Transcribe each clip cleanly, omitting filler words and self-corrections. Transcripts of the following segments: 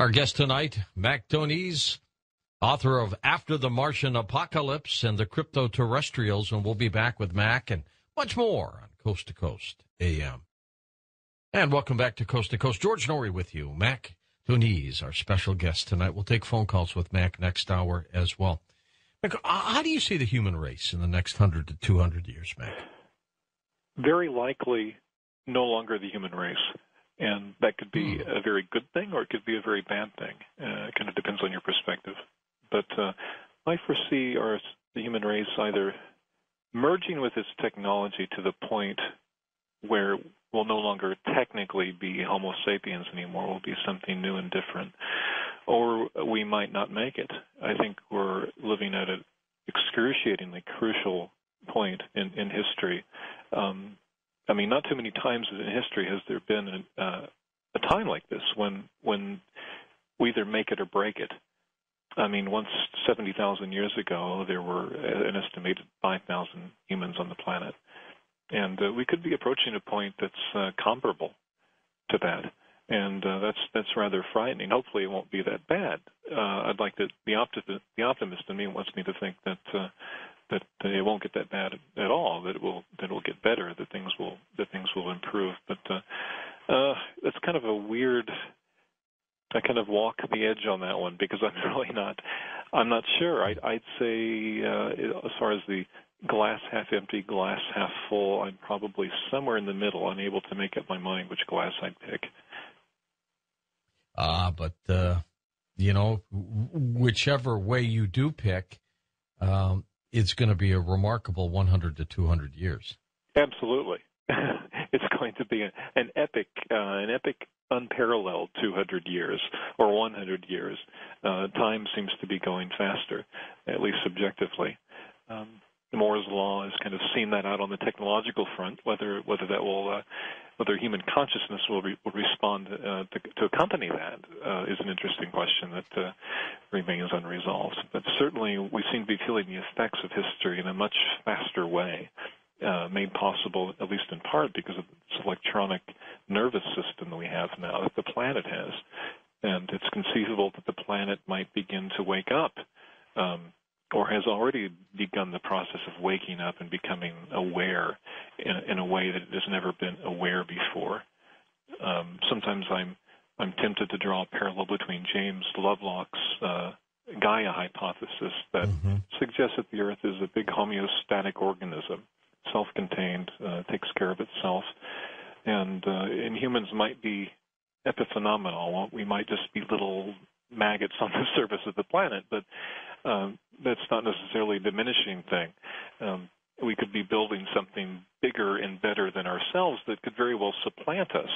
Our guest tonight, Mac Doniz, author of After the Martian Apocalypse and the Crypto-Terrestrials, and we'll be back with Mac and much more on Coast to Coast AM. And welcome back to Coast. George Norrie with you. Mac Doniz, our special guest tonight. We'll take phone calls with Mac next hour as well. Mac, how do you see the human race in the next 100 to 200 years, Mac? Very likely no longer the human race. And that could be a very good thing or it could be a very bad thing. It kind of depends on your perspective. But I foresee the human race either merging with its technology to the point where we'll no longer technically be Homo sapiens anymore. We'll be something new and different. Or we might not make it. I think we're living at an excruciatingly crucial point in history. I mean, not too many times in history has there been a time like this when we either make it or break it. I mean, once 70,000 years ago, there were an estimated 5,000 humans on the planet. And we could be approaching a point that's comparable to that. And that's rather frightening. Hopefully it won't be that bad. I'd like to, the optimist in me wants me to think that it won't get that bad at all, that it will get better, that things will improve. But that's kind of a weird. I kind of walk the edge on that one because I'm not sure. I'd say as far as the glass half empty, glass half full, I'm probably somewhere in the middle, unable to make up my mind which glass I'd pick. But whichever way you do pick, it's going to be a remarkable 100 to 200 years. Absolutely. It's going to be an epic, unparalleled 200 years or 100 years. Time seems to be going faster, at least subjectively. Moore's law has kind of seen that out on the technological front. Whether human consciousness will respond to accompany that is an interesting question that remains unresolved. But certainly, we seem to be feeling the effects of history in a much faster way, made possible at least in part because of this electronic nervous system that we have now, that the planet has, and it's conceivable that the planet might begin to wake up. Or has already begun the process of waking up and becoming aware in a way that it has never been aware before. Sometimes I'm tempted to draw a parallel between James Lovelock's Gaia hypothesis that suggests that the Earth is a big homeostatic organism, self-contained, takes care of itself, and humans might be epiphenomenal. We might just be little maggots on the surface of the planet, but that's not necessarily a diminishing thing. We could be building something bigger and better than ourselves that could very well supplant us.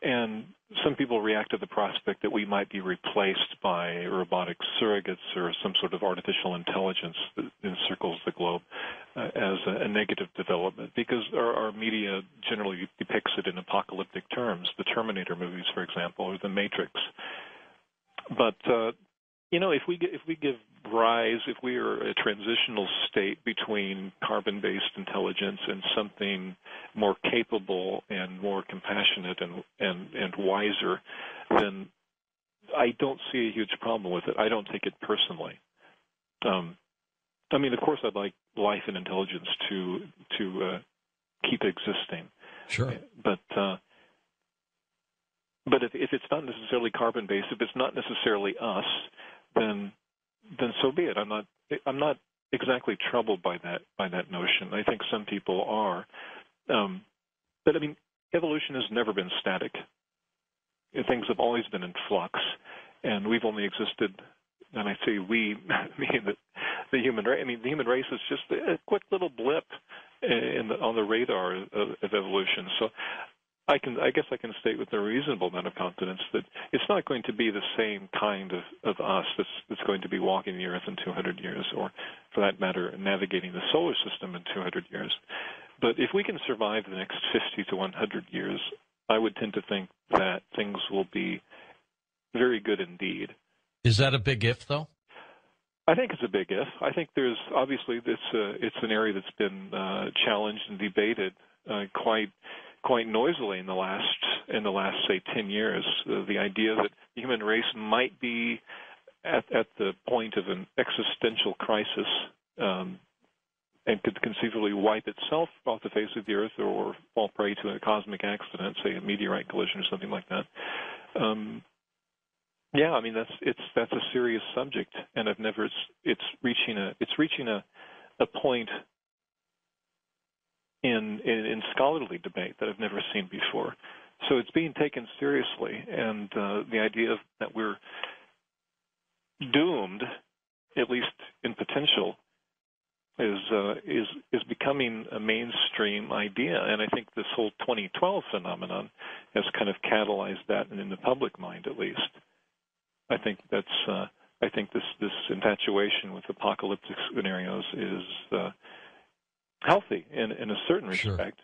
And some people react to the prospect that we might be replaced by robotic surrogates or some sort of artificial intelligence that encircles the globe as a negative development, because our media generally depicts it in apocalyptic terms, the Terminator movies, for example, or the Matrix. But if we give rise, if we are a transitional state between carbon-based intelligence and something more capable and more compassionate and wiser, then I don't see a huge problem with it. I don't take it personally. Of course, I'd like life and intelligence to keep existing. Sure. But if it's not necessarily carbon-based, if it's not necessarily us, then so be it. I'm not exactly troubled by that notion. I think some people are. But evolution has never been static. Things have always been in flux, and we've only existed. And I say we, mean the human race. The human race is just a quick little blip on the radar of evolution. So I guess I can state with a reasonable amount of confidence that it's not going to be the same kind of us that's going to be walking the Earth in 200 years, or, for that matter, navigating the solar system in 200 years. But if we can survive the next 50 to 100 years, I would tend to think that things will be very good indeed. Is that a big if, though? I think it's a big if. I think there's obviously it's an area that's been challenged and debated quite noisily in the last say 10 years. The idea that the human race might be at the point of an existential crisis, and could conceivably wipe itself off the face of the earth, or fall prey to a cosmic accident, say a meteorite collision or something like that. Yeah, I mean that's a serious subject, and it's reaching a point in scholarly debate that I've never seen before. So it's being taken seriously, and the idea that we're doomed, at least in potential, is becoming a mainstream idea. And I think this whole 2012 phenomenon has kind of catalyzed that in the public mind, at least. I think this infatuation with apocalyptic scenarios is healthy in a certain respect.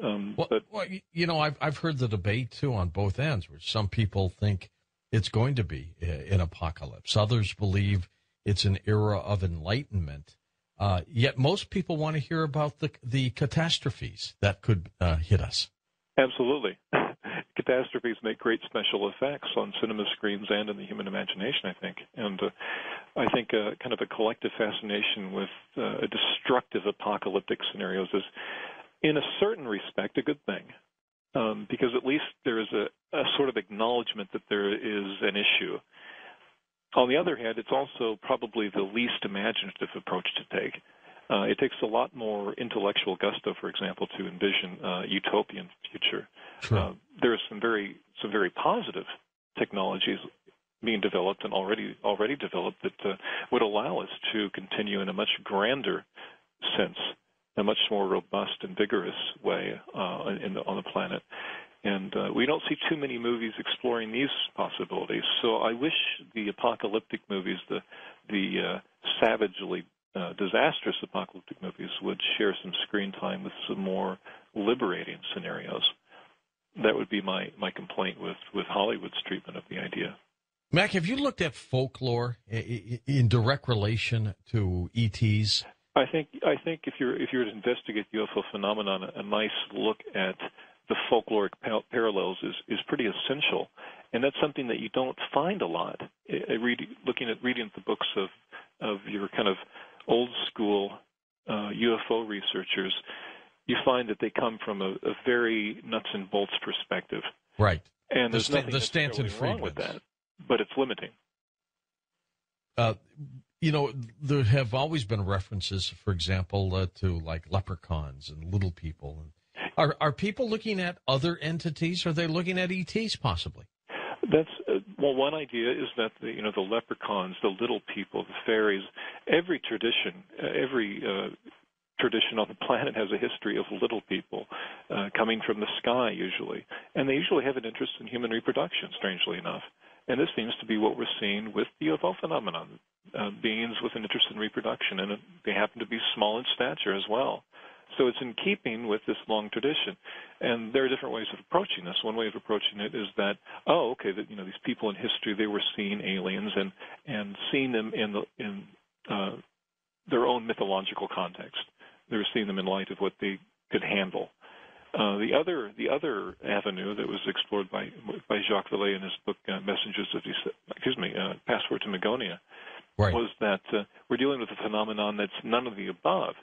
Well, I've heard the debate too on both ends, where some people think it's going to be an apocalypse. Others believe it's an era of enlightenment. Yet most people want to hear about the catastrophes that could hit us. Absolutely. Catastrophes make great special effects on cinema screens and in the human imagination, I think. And I think kind of a collective fascination with destructive apocalyptic scenarios is, in a certain respect, a good thing. Because at least there is a sort of acknowledgement that there is an issue. On the other hand, it's also probably the least imaginative approach to take. It takes a lot more intellectual gusto, for example, to envision a utopian future. Sure. There are some very positive technologies being developed and already developed that would allow us to continue in a much grander sense, a much more robust and vigorous way on the planet. And we don't see too many movies exploring these possibilities. So I wish the apocalyptic movies, the savagely disastrous apocalyptic movies, would share some screen time with some more liberating scenarios. That would be my complaint with Hollywood's treatment of the idea. Mac, have you looked at folklore in direct relation to ETs? I think if you're to investigate the UFO phenomenon, a nice look at the folkloric parallels is pretty essential, and that's something that you don't find a lot. Reading the books of your kind of old school UFO researchers, you find that they come from a very nuts and bolts perspective. Right. And there's nothing the Stanton necessarily wrong with Friedmans. that, but it's limiting. There have always been references, for example, to like leprechauns and little people. Are people looking at other entities? Are they looking at ETs possibly? That's one idea is that the leprechauns, the little people, the fairies, every tradition on the planet has a history of little people coming from the sky usually, and they usually have an interest in human reproduction, strangely enough. And this seems to be what we're seeing with the UFO phenomenon, beings with an interest in reproduction, and they happen to be small in stature as well. So it's in keeping with this long tradition. And there are different ways of approaching this. One way of approaching it is that, these people in history, they were seeing aliens and seeing them in their own mythological context. They were seeing them in light of what they could handle. The other avenue that was explored by Jacques Vallée in his book Passport to Magonia, right, was that we're dealing with a phenomenon that's none of the above.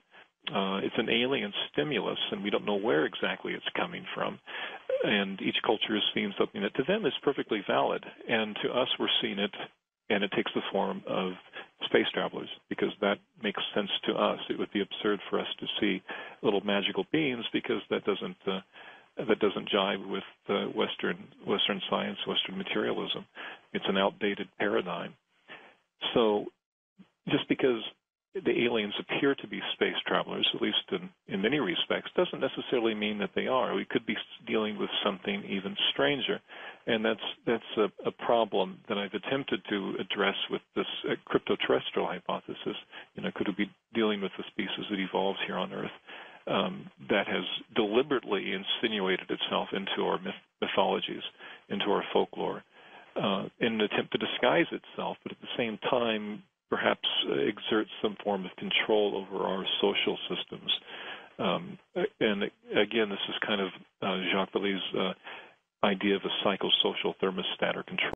It's an alien stimulus, and we don't know where exactly it's coming from. And each culture is seeing something that to them is perfectly valid, and to us we're seeing it, and it takes the form of space travelers, because that makes sense to us. It would be absurd for us to see little magical beings, because that doesn't jive with Western science, Western materialism. It's an outdated paradigm. So just because the aliens appear to be space travelers, at least in many respects, doesn't necessarily mean that they are. We could be dealing with something even stranger, and that's a problem that I've attempted to address with this crypto-terrestrial hypothesis. Could we be dealing with a species that evolves here on Earth that has deliberately insinuated itself into our mythologies, into our folklore, in an attempt to disguise itself, but at the same time perhaps exert some form of control over our social systems. And again, this is kind of Jacques Vallée's idea of a psychosocial thermostat or control.